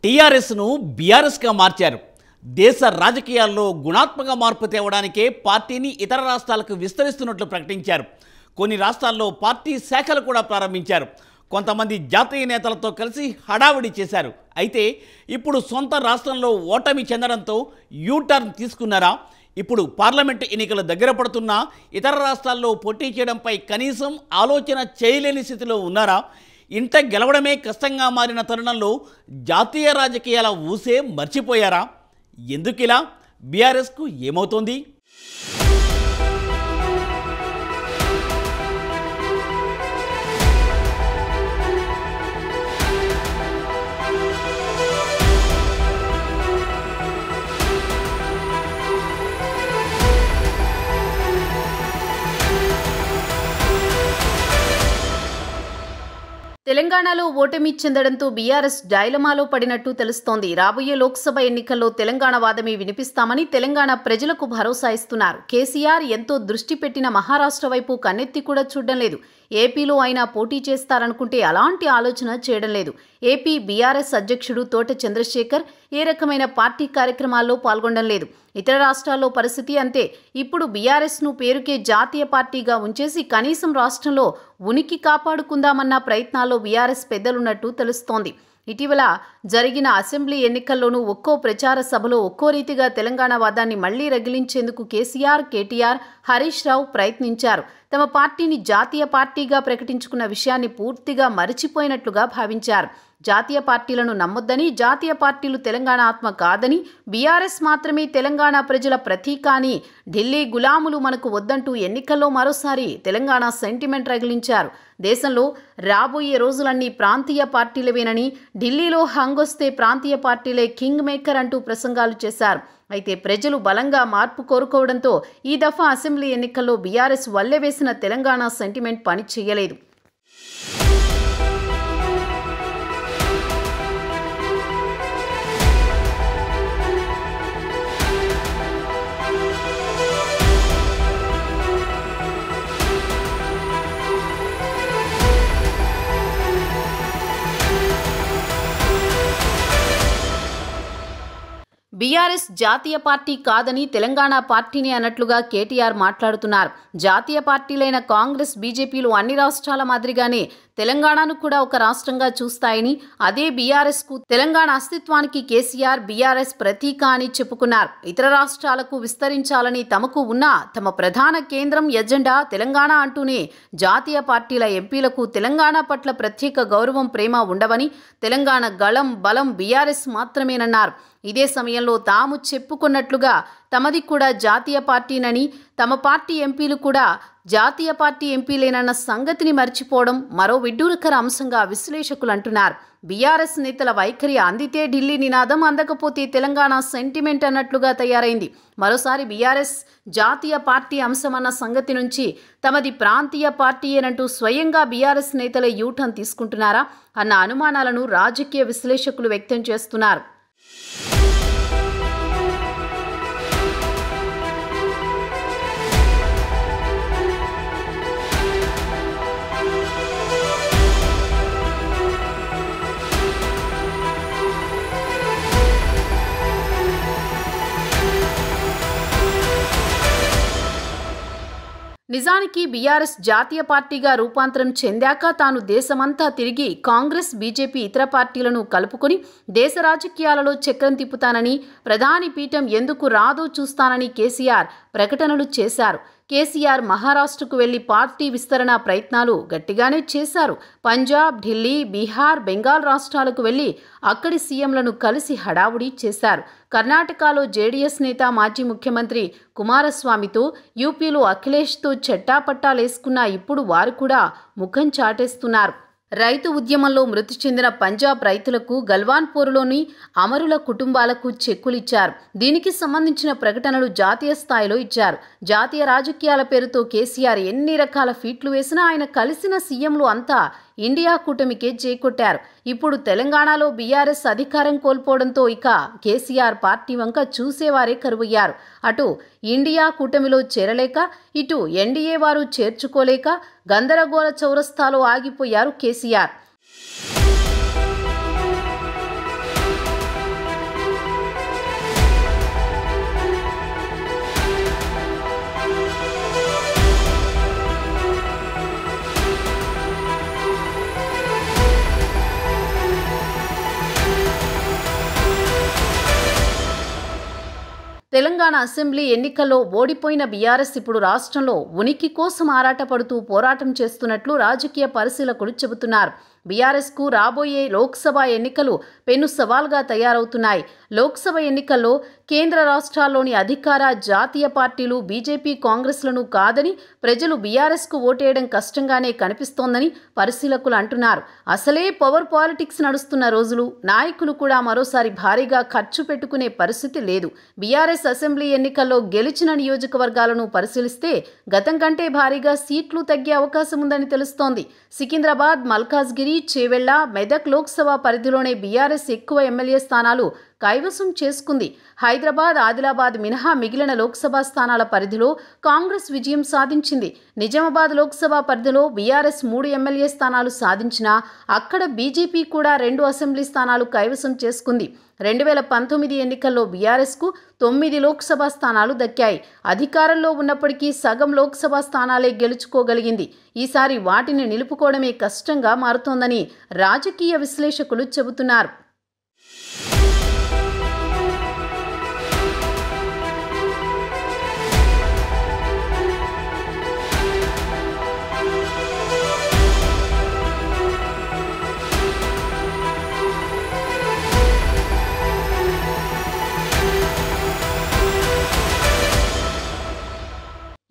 టీఆర్ఎస్ను బీఆర్ఎస్గా మార్చారు. దేశ రాజకీయాల్లో గుణాత్మక మార్పు తేవడానికే పార్టీని ఇతర రాష్ట్రాలకు విస్తరిస్తున్నట్లు ప్రకటించారు. కొన్ని రాష్ట్రాల్లో పార్టీ శాఖలు కూడా ప్రారంభించారు. కొంతమంది జాతీయ నేతలతో కలిసి హడావిడి చేశారు. అయితే ఇప్పుడు సొంత రాష్ట్రంలో ఓటమి చెందడంతో యూటర్న్ తీసుకున్నారా? ఇప్పుడు పార్లమెంటు ఎన్నికలు దగ్గర పడుతున్నా ఇతర రాష్ట్రాల్లో పోటీ చేయడంపై కనీసం ఆలోచన చేయలేని స్థితిలో ఉన్నారా? ఇంట గెలవడమే కష్టంగా మారిన తరుణంలో జాతీయ రాజకీయాల ఊసే మర్చిపోయారా? ఎందుకిలా? బీఆర్ఎస్కు ఏమవుతోంది? తెలంగాణలో ఓటమి చెందడంతో బీఆర్ఎస్ డైలమాలో పడినట్టు తెలుస్తోంది. రాబోయే లోక్సభ ఎన్నికల్లో తెలంగాణ వాదమే వినిపిస్తామని తెలంగాణ ప్రజలకు భరోసా ఇస్తున్నారు. కేసీఆర్ ఎంతో దృష్టి పెట్టిన మహారాష్ట్ర వైపు కన్నెత్తి కూడా చూడడం లేదు. ఏపీలో అయినా పోటీ చేస్తారనుకుంటే అలాంటి ఆలోచన చేయడం లేదు. ఏపీ బీఆర్ఎస్ అధ్యక్షుడు తోట చంద్రశేఖర్ ఏ రకమైన పార్టీ కార్యక్రమాల్లో పాల్గొనడం లేదు. ఇతర రాష్ట్రాల్లో పరిస్థితి అంతే. ఇప్పుడు బీఆర్ఎస్ను పేరుకే జాతీయ పార్టీగా ఉంచేసి కనీసం రాష్ట్రంలో ఉనికి కాపాడుకుందామన్న ప్రయత్నాల్లో బీఆర్ఎస్ పెద్దలున్నట్టు తెలుస్తోంది. ఇటీవల జరిగిన అసెంబ్లీ ఎన్నికల్లోనూ ఒక్కో ప్రచార సభలో ఒక్కో రీతిగా తెలంగాణ వాదాన్ని మళ్లీ రగిలించేందుకు కేసీఆర్, కేటీఆర్, హరీష్ రావు ప్రయత్నించారు. తమ పార్టీని జాతీయ పార్టీగా ప్రకటించుకున్న విషయాన్ని పూర్తిగా మరిచిపోయినట్లుగా భావించారు. జాతీయ పార్టీలను నమ్మొద్దని, జాతీయ పార్టీలు తెలంగాణ ఆత్మ కాదని, బీఆర్ఎస్ మాత్రమే తెలంగాణ ప్రజల ప్రతీక అని, ఢిల్లీ గులాములు మనకు వద్దంటూ ఎన్నికల్లో మరోసారి తెలంగాణ సెంటిమెంట్ రగిలించారు. దేశంలో రాబోయే రోజులన్నీ ప్రాంతీయ పార్టీలవేనని, ఢిల్లీలో హంగొస్తే ప్రాంతీయ పార్టీలే కింగ్ మేకర్ అంటూ ప్రసంగాలు చేశారు. అయితే ప్రజలు బలంగా మార్పు కోరుకోవడంతో ఈ దఫా అసెంబ్లీ ఎన్నికల్లో బీఆర్ఎస్ వల్లెవేసిన తెలంగాణ సెంటిమెంట్ పని చేయలేదు. బీఆర్ఎస్ జాతీయ పార్టీ కాదని తెలంగాణ పార్టీని అన్నట్లుగా కేటీఆర్ మాట్లాడుతున్నారు. జాతీయ పార్టీలైన కాంగ్రెస్, బీజేపీలు అన్ని రాష్ట్రాల మాదిరిగానే తెలంగాణను కూడా ఒక రాష్ట్రంగా చూస్తాయని, అదే బీఆర్ఎస్కు తెలంగాణ అస్తిత్వానికి కేసీఆర్, బీఆర్ఎస్ ప్రతీక అని చెప్పుకున్నారు. ఇతర రాష్ట్రాలకు విస్తరించాలని తమకు ఉన్న తమ ప్రధాన కేంద్రం ఎజెండా తెలంగాణ అంటూనే జాతీయ పార్టీల ఎంపీలకు తెలంగాణ పట్ల ప్రత్యేక గౌరవం, ప్రేమ ఉండవని, తెలంగాణ గళం, బలం బీఆర్ఎస్ మాత్రమేనన్నారు. ఇదే సమయంలో తాము చెప్పుకున్నట్లుగా తమది కూడా జాతీయ పార్టీనని, తమ పార్టీ ఎంపీలు కూడా జాతీయ పార్టీ ఎంపీలేనన్న సంగతిని మర్చిపోవడం మరో విడ్డూరకర అంశంగా విశ్లేషకులు అంటున్నారు. బీఆర్ఎస్ నేతల వైఖరి అందితే ఢిల్లీ నినాదం, అందకపోతే తెలంగాణ సెంటిమెంట్ అన్నట్లుగా తయారైంది. మరోసారి బీఆర్ఎస్ జాతీయ పార్టీ అంశమన్న సంగతి నుంచి తమది ప్రాంతీయ పార్టీయేనంటూ స్వయంగా బీఆర్ఎస్ నేతలే యూటర్న్ తీసుకుంటున్నారా అన్న అనుమానాలను రాజకీయ విశ్లేషకులు వ్యక్తం చేస్తున్నారు. నిజానికి బీఆర్ఎస్ జాతీయ పార్టీగా రూపాంతరం చెందాక తాను దేశమంతా తిరిగి కాంగ్రెస్, బీజేపీ, ఇతర పార్టీలను కలుపుకొని దేశ రాజకీయాలలో చక్రం తిప్పుతానని, ప్రధాని పీఠం ఎందుకు రాదో చూస్తానని కేసీఆర్ ప్రకటనలు చేశారు. కేసీఆర్ మహారాష్ట్రకు వెళ్లి పార్టీ విస్తరణ ప్రయత్నాలు గట్టిగానే చేశారు. పంజాబ్, ఢిల్లీ, బీహార్, బెంగాల్ రాష్ట్రాలకు వెళ్లి అక్కడి సీఎంలను కలిసి హడావుడి చేశారు. కర్ణాటకలో జేడీఎస్ నేత, మాజీ ముఖ్యమంత్రి కుమారస్వామితో, యూపీలో అఖిలేష్తో చెట్టాపట్టాలేసుకున్న ఇప్పుడు వారు కూడా ముఖం చాటేస్తున్నారు. రైతు ఉద్యమంలో మృతి చెందిన పంజాబ్ రైతులకు, గల్వాన్పూర్లోని అమరుల కుటుంబాలకు చెక్కులిచ్చారు. దీనికి సంబంధించిన ప్రకటనలు జాతీయ స్థాయిలో ఇచ్చారు. జాతీయ రాజకీయాల పేరుతో కేసీఆర్ ఎన్ని రకాల ఫీట్లు వేసినా ఆయన కలిసిన సీఎంలు అంతా ఇండియా కూటమికే చేకొట్టారు. ఇప్పుడు తెలంగాణలో బీఆర్ఎస్ అధికారం కోల్పోవడంతో ఇక కేసీఆర్ పార్టీ వంక చూసేవారే కరువయ్యారు. అటు ఇండియా కూటమిలో చేరలేక, ఇటు ఎన్డీఏ వారు చేర్చుకోలేక గందరగోళ చౌరస్తాలో ఆగిపోయారు కేసీఆర్. తెలంగాణ అసెంబ్లీ ఎన్నికల్లో ఓడిపోయిన బీఆర్ఎస్ ఇప్పుడు రాష్ట్రంలో ఉనికి కోసం ఆరాటపడుతూ పోరాటం చేస్తున్నట్లు రాజకీయ పరిశీలకులు చెబుతున్నారు. బీఆర్ఎస్కు రాబోయే లోక్సభ ఎన్నికలు పెను సవాల్గా తయారవుతున్నాయి. లోక్సభ ఎన్నికల్లో కేంద్ర రాష్ట్రాల్లోని అధికార జాతీయ పార్టీలు బీజేపీ కాంగ్రెస్లను కాదని ప్రజలు బీఆర్ఎస్కు ఓటేయడం కష్టంగానే కనిపిస్తోందని పరిశీలకులు అంటున్నారు. అసలే పవర్ పాలిటిక్స్ నడుస్తున్న రోజులు, నాయకులు కూడా మరోసారి భారీగా ఖర్చు పెట్టుకునే పరిస్థితి లేదు. బీఆర్ఎస్ అసెంబ్లీ ఎన్నికల్లో గెలిచిన నియోజకవర్గాలను పరిశీలిస్తే గతం కంటే భారీగా సీట్లు తగ్గే అవకాశం ఉందని తెలుస్తోంది. సికింద్రాబాద్, మల్కాజ్గిరి, చేవెళ్ల, మెదక్ లోక్సభ పరిధిలోనే బీఆర్ఎస్ ఎక్కువ ఎమ్మెల్యే స్థానాలు కైవసం చేసుకుంది. హైదరాబాద్, ఆదిలాబాద్ మినహా మిగిలిన లోక్సభ స్థానాల పరిధిలో కాంగ్రెస్ విజయం సాధించింది. నిజామాబాద్ లోక్సభ పరిధిలో బీఆర్ఎస్ 3 ఎమ్మెల్యే స్థానాలు సాధించినా అక్కడ బీజేపీ కూడా 2 అసెంబ్లీ స్థానాలు కైవసం చేసుకుంది. 2019 ఎన్నికల్లో బీఆర్ఎస్కు 9 లోక్సభ స్థానాలు దక్కాయి. అధికారంలో ఉన్నప్పటికీ సగం లోక్సభ స్థానాలే గెలుచుకోగలిగింది. ఈసారి వాటిని నిలుపుకోవడమే కష్టంగా మారుతోందని రాజకీయ విశ్లేషకులు చెబుతున్నారు.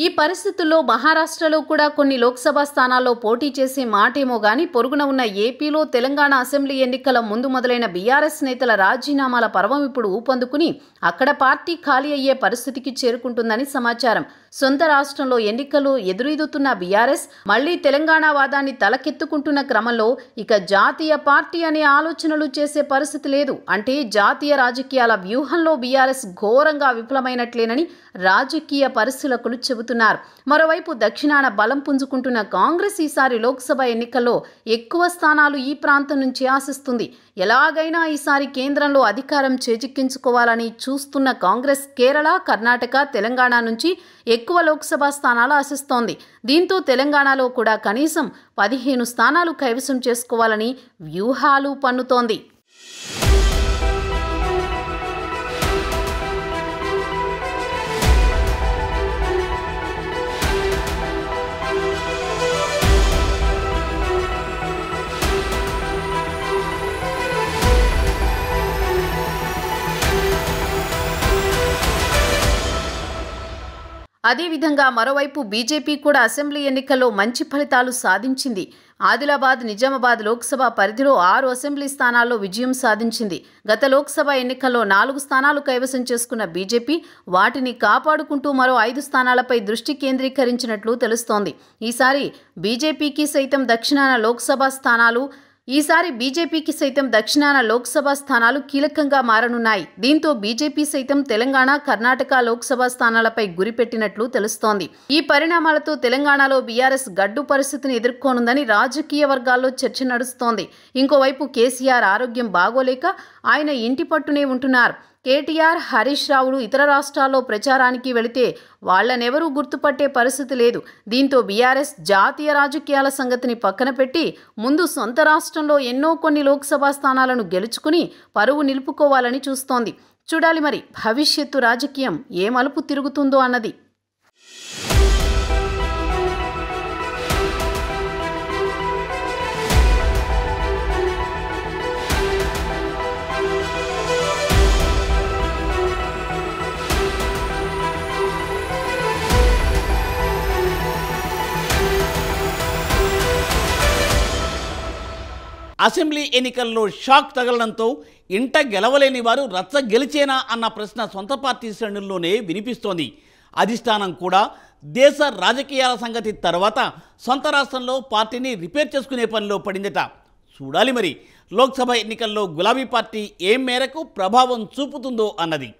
ఈ పరిస్థితుల్లో మహారాష్ట్రలో కూడా కొన్ని లోక్సభ స్థానాల్లో పోటీ చేసే మాటేమో గాని పొరుగున ఉన్న ఏపీలో తెలంగాణ అసెంబ్లీ ఎన్నికల ముందు మొదలైన బీఆర్ఎస్ నేతల రాజీనామాల పర్వం ఇప్పుడు ఊపందుకుని అక్కడ పార్టీ ఖాళీ అయ్యే పరిస్థితికి చేరుకుంటుందని సమాచారం. సొంత రాష్ట్రంలో ఎన్నికలు ఎదురీదుతున్న బీఆర్ఎస్ మళ్లీ తెలంగాణ వాదాన్ని తలకెత్తుకుంటున్న క్రమంలో ఇక జాతీయ పార్టీ అనే ఆలోచనలు చేసే పరిస్థితి లేదు. అంటే జాతీయ రాజకీయాల వ్యూహంలో బీఆర్ఎస్ ఘోరంగా విఫలమైనట్లేనని రాజకీయ పరిశీలకులు చెబుతున్నారు. మరోవైపు దక్షిణాన బలం పుంజుకుంటున్న కాంగ్రెస్ ఈసారి లోక్సభ ఎన్నికల్లో ఎక్కువ స్థానాలు ఈ ప్రాంతం నుంచి ఆశిస్తుంది. ఎలాగైనా ఈసారి కేంద్రంలో అధికారం చేజిక్కించుకోవాలని చూస్తున్న కాంగ్రెస్ కేరళ, కర్ణాటక, తెలంగాణ నుంచి ఎక్కువ లోక్సభ స్థానాలు ఆశిస్తోంది. దీంతో తెలంగాణలో కూడా కనీసం 15 స్థానాలు కైవసం చేసుకోవాలని వ్యూహాలు పన్నుతోంది. అదేవిధంగా మరోవైపు బీజేపీ కూడా అసెంబ్లీ ఎన్నికల్లో మంచి ఫలితాలు సాధించింది. ఆదిలాబాద్, నిజామాబాద్ లోక్సభ పరిధిలో 6 అసెంబ్లీ స్థానాల్లో విజయం సాధించింది. గత లోక్సభ ఎన్నికల్లో 4 స్థానాలు కైవసం చేసుకున్న బీజేపీ వాటిని కాపాడుకుంటూ మరో 5 స్థానాలపై దృష్టి కేంద్రీకరించినట్లు తెలుస్తోంది. ఈసారి బీజేపీకి సైతం దక్షిణాన లోక్సభ స్థానాలు కీలకంగా మారనున్నాయి. దీంతో బీజేపీ సైతం తెలంగాణ, కర్ణాటక లోక్సభ స్థానాలపై గురిపెట్టినట్లు తెలుస్తోంది. ఈ పరిణామాలతో తెలంగాణలో బీఆర్ఎస్ గడ్డు పరిస్థితిని ఎదుర్కొనుందని రాజకీయ వర్గాల్లో చర్చ నడుస్తోంది. ఇంకోవైపు కేసీఆర్ ఆరోగ్యం బాగోలేక ఆయన ఇంటి పట్టునే ఉంటున్నారు. కేటీఆర్, హరీష్ రావులు ఇతర రాష్ట్రాల్లో ప్రచారానికి వెళితే వాళ్లనెవరూ గుర్తుపట్టే పరిస్థితి లేదు. దీంతో బీఆర్ఎస్ జాతీయ రాజకీయాల సంగతిని పక్కన పెట్టి ముందు సొంత రాష్ట్రంలో కొన్ని లోక్సభ స్థానాలను గెలుచుకుని పరువు నిలుపుకోవాలని చూస్తోంది. చూడాలి మరి భవిష్యత్తు రాజకీయం ఏ మలుపు తిరుగుతుందో అన్నది. అసెంబ్లీ ఎన్నికల్లో షాక్ తగలడంతో ఇంట గెలవలేని వారు రచ్చ గెలిచేనా అన్న ప్రశ్న సొంత పార్టీ శ్రేణుల్లోనే వినిపిస్తోంది. అధిష్టానం కూడా దేశ రాజకీయాల సంగతి తర్వాత సొంత రాష్ట్రంలో పార్టీని రిపేర్ చేసుకునే పనిలో పడిందట. చూడాలి మరి లోక్సభ ఎన్నికల్లో గులాబీ పార్టీ ఏ మేరకు ప్రభావం చూపుతుందో అన్నది.